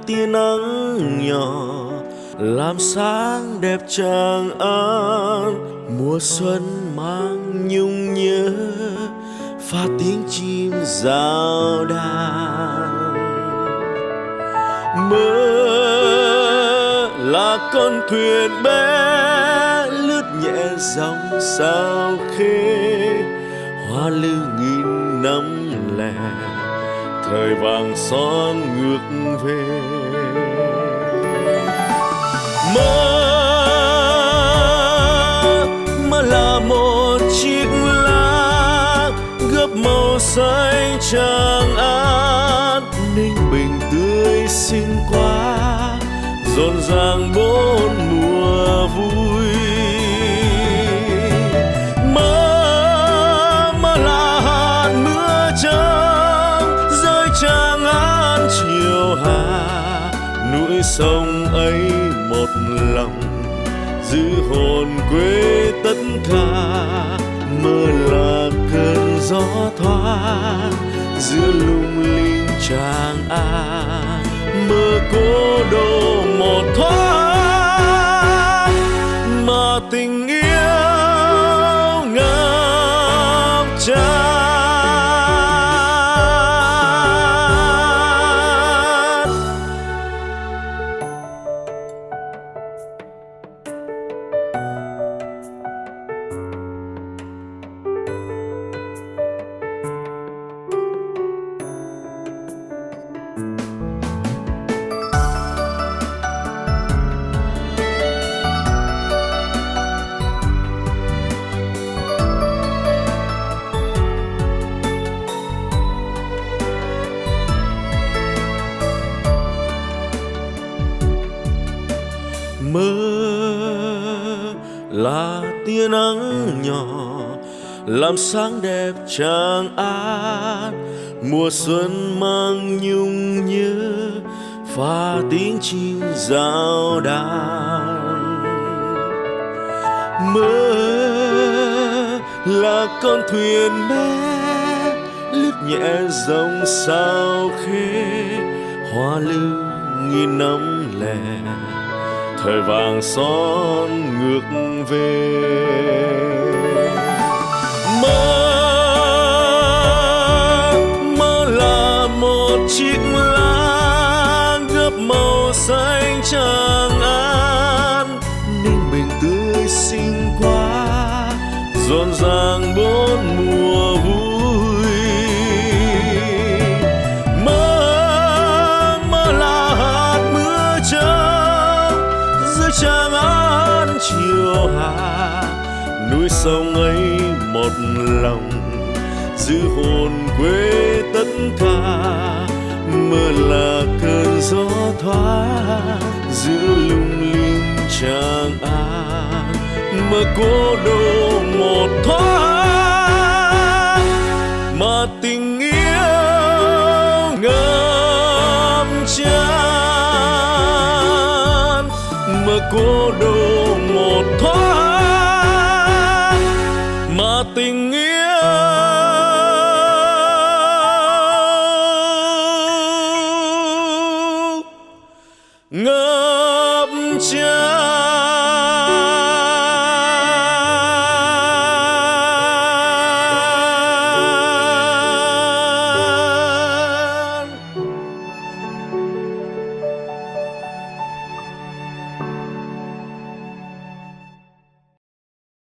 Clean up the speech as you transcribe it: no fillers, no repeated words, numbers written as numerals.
tia nắng nhỏ làm sáng đẹp tràng an. Mùa xuân mang nhung nhớ pha tiếng chim rao đàn. Mơ là con thuyền bé lướt nhẹ dòng sao khê, hoa lưu nghìn năm lẻ thời vàng son ngược về. Mơ là một chiếc lá gấp màu xanh tràng an, ninh bình tươi xinh quá rộn ràng bốn mùa vui. Mơ là hạt mưa trắng rơi tràng an chiều hạ, núi sông ấy một lòng giữ hồn quê tất cả. Mơ là cơn gió thoáng giữa lung linh tràng an, mơ cố đô một thoáng mà tình yêu ngập tràn. Mơ là tia nắng nhỏ làm sáng đẹp tràng an. Mùa xuân mang nhung nhớ pha tiếng chim rao đàn. Mơ là con thuyền bé lướt nhẹ dòng sao khê, hoa lưu nghìn năm lẻ thời vàng son ngược về. Mơ là một chiếc lá gấp màu xanh tràng an, ninh bình tươi xinh quá rộn ràng bốn mùa vui. Mơ là hạt mưa trắng giữa tràng an chiều hạ, núi sông ấy một lòng giữ hồn quê tất cả. Mơ là cơn gió thoáng giữa lung linh tràng an, mơ cố đô một thoáng mà tình yêu ngập tràn. Mơ cố đô một thoáng mà tình yêu ngập tràn.